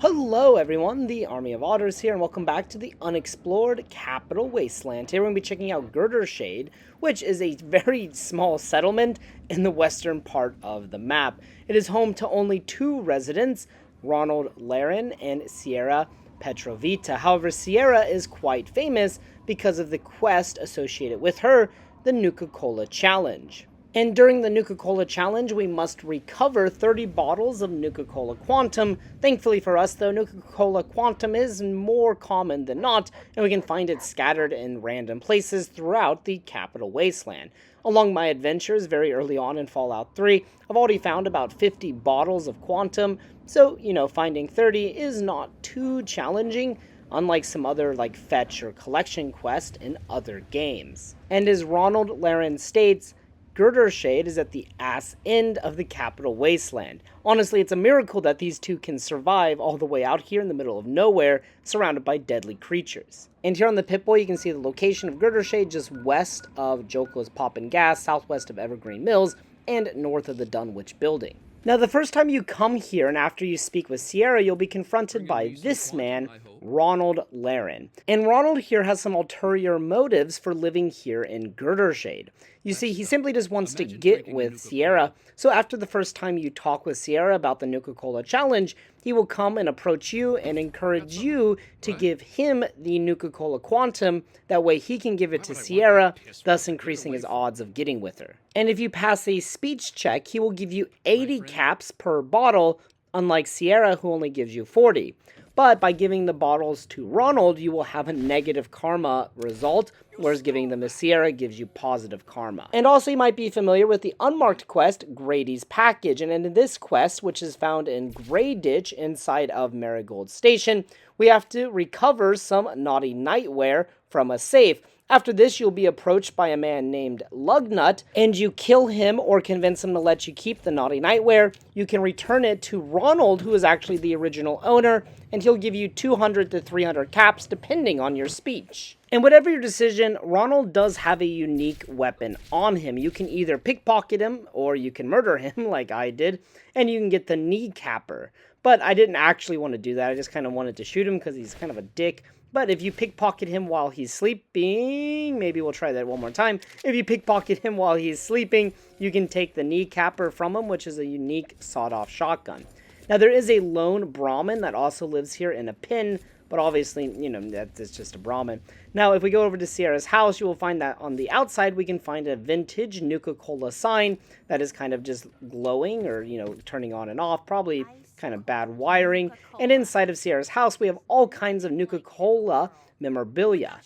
Hello everyone, the Army of Otters here, and welcome back to the Unexplored Capital Wasteland. Here we're going to be checking out Girdershade, which is a very small settlement in the western part of the map. It is home to only two residents, Ronald Laren and Sierra Petrovita. However, Sierra is quite famous because of the quest associated with her, the Nuka Cola Challenge. And during the Nuka Cola Challenge, we must recover 30 bottles of Nuka Cola Quantum. Thankfully for us, though, Nuka Cola Quantum is more common than not, and we can find it scattered in random places throughout the Capital Wasteland. Along my adventures very early on in Fallout 3, I've already found about 50 bottles of Quantum, so, finding 30 is not too challenging, unlike some other like fetch or collection quest in other games. And as Ronald Laren states, Girdershade is at the ass end of the Capital Wasteland. Honestly, it's a miracle that these two can survive all the way out here in the middle of nowhere, surrounded by deadly creatures. And here on the Pip-Boy, you can see the location of Girdershade just west of Joko's Poppin' Gas, southwest of Evergreen Mills, and north of the Dunwich Building. Now, the first time you come here and after you speak with Sierra, you'll be confronted by this man, Ronald Laren. And Ronald here has some ulterior motives for living here in Girdershade. You see, he simply just wants to get with Sierra, so after the first time you talk with Sierra about the Nuka Cola Challenge, he will come and approach you and encourage you to give him the Nuka Cola Quantum. That way he can give it to Sierra, thus increasing his odds of getting with her. And if you pass a speech check, he will give you 80 caps per bottle, unlike Sierra, who only gives you 40. But by giving the bottles to Ronald, you will have a negative karma result, whereas giving them to Sierra gives you positive karma. And also, you might be familiar with the unmarked quest, Grady's Package. And in this quest, which is found in Grey Ditch inside of Marigold Station, we have to recover some naughty nightwear from a safe. After this, you'll be approached by a man named Lugnut, and you kill him or convince him to let you keep the naughty nightwear. You can return it to Ronald, who is actually the original owner, and he'll give you 200 to 300 caps, depending on your speech. And whatever your decision, Ronald does have a unique weapon on him. You can either pickpocket him, or you can murder him, like I did, and you can get the kneecapper. But I didn't actually want to do that. I just kind of wanted to shoot him because he's kind of a dick. But if you pickpocket him while he's sleeping, maybe we'll try that one more time. If you pickpocket him while he's sleeping, you can take the kneecapper from him, which is a unique sawed-off shotgun. Now, there is a lone brahmin that also lives here in a pen, but obviously, that's just a brahmin. Now, if we go over to Sierra's house, you will find that on the outside, we can find a vintage Nuka Cola sign that is kind of just glowing or, turning on and off, probably kind of bad wiring. And inside of Sierra's house, we have all kinds of Nuka Cola memorabilia.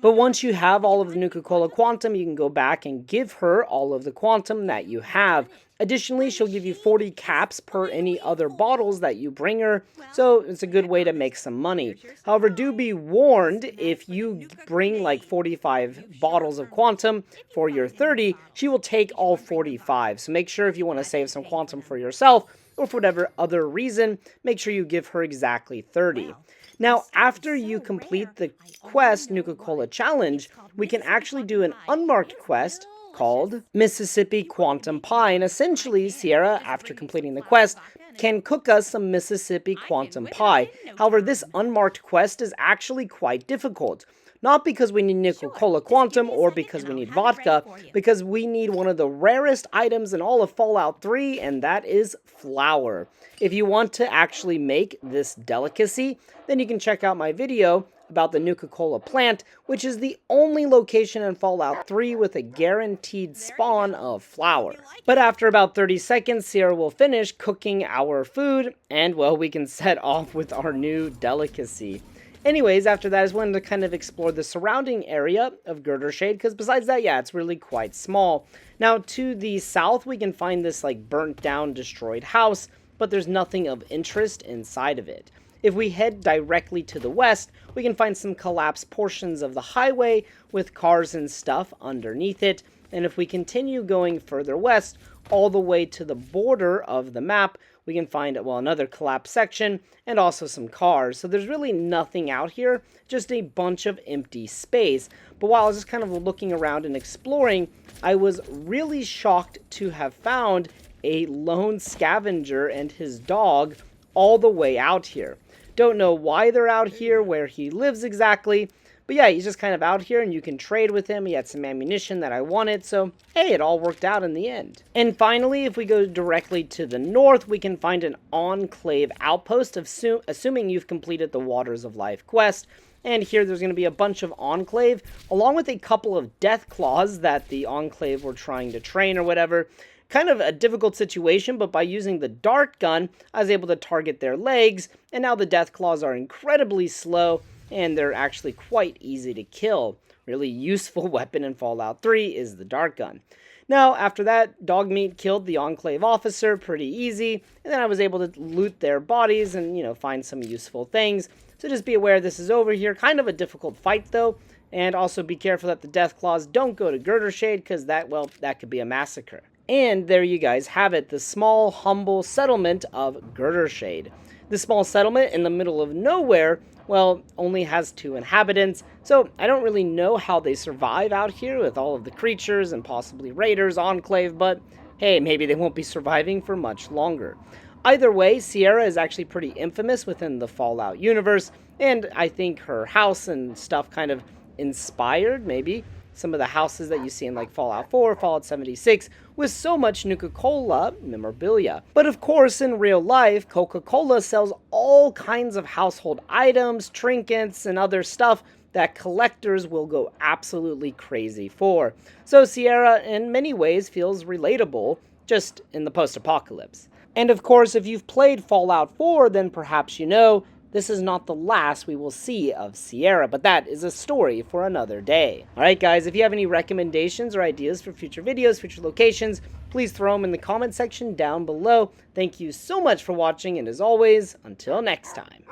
But once you have all of the Nuka Cola Quantum, you can go back and give her all of the Quantum that you have. Additionally, she'll give you 40 caps per any other bottles that you bring her, so it's a good way to make some money. However, do be warned, if you bring like 45 bottles of Quantum for your 30, she will take all 45. So make sure if you want to save some Quantum for yourself, or for whatever other reason, make sure you give her exactly 30. Now, after you complete the quest, Nuka Cola Challenge, we can actually do an unmarked quest called Mississippi Quantum Pie. And essentially, Sierra, after completing the quest, can cook us some Mississippi Quantum Pie. However, this unmarked quest is actually quite difficult. Not because we need Nuka Cola Quantum or because we need vodka, because we need one of the rarest items in all of Fallout 3, and that is flour. If you want to actually make this delicacy, then you can check out my video about the Nuka Cola plant, which is the only location in Fallout 3 with a guaranteed spawn of flour. But after about 30 seconds, Sierra will finish cooking our food, and well, we can set off with our new delicacy. Anyways, after that, I just wanted to kind of explore the surrounding area of Girdershade, because besides that, yeah, it's really quite small. Now, to the south, we can find this, like, burnt down, destroyed house, but there's nothing of interest inside of it. If we head directly to the west, we can find some collapsed portions of the highway with cars and stuff underneath it. And if we continue going further west, all the way to the border of the map, we can find, well, another collapsed section and also some cars. So there's really nothing out here, just a bunch of empty space. But while I was just kind of looking around and exploring, I was really shocked to have found a lone scavenger and his dog all the way out here. Don't know why they're out here, where he lives exactly, but yeah, he's just kind of out here, and you can trade with him. He had some ammunition that I wanted, so hey, it all worked out in the end. And finally, if we go directly to the north, we can find an Enclave outpost, assuming you've completed the Waters of Life quest. And here there's going to be a bunch of Enclave, along with a couple of death claws that the Enclave were trying to train or whatever. Kind of a difficult situation, but by using the dart gun, I was able to target their legs, and now the death claws are incredibly slow, and they're actually quite easy to kill. Really useful weapon in Fallout 3 is the dart gun. Now, after that, Dogmeat killed the Enclave officer pretty easy, and then I was able to loot their bodies and, find some useful things. So just be aware this is over here. Kind of a difficult fight, though, and also be careful that the death claws don't go to Girdershade, because that could be a massacre. And there you guys have it, the small, humble settlement of Girdershade. This small settlement in the middle of nowhere, well, only has 2 inhabitants, so I don't really know how they survive out here with all of the creatures and possibly raiders, Enclave, but hey, maybe they won't be surviving for much longer. Either way, Sierra is actually pretty infamous within the Fallout universe, and I think her house and stuff kind of inspired, maybe, some of the houses that you see in like Fallout 4, Fallout 76, with so much Nuka Cola memorabilia. But of course, in real life, Coca-Cola sells all kinds of household items, trinkets, and other stuff that collectors will go absolutely crazy for. So Sierra, in many ways, feels relatable, just in the post-apocalypse. And of course, if you've played Fallout 4, then perhaps you know this is not the last we will see of Sierra, but that is a story for another day. Alright guys, if you have any recommendations or ideas for future videos, future locations, please throw them in the comment section down below. Thank you so much for watching, and as always, until next time.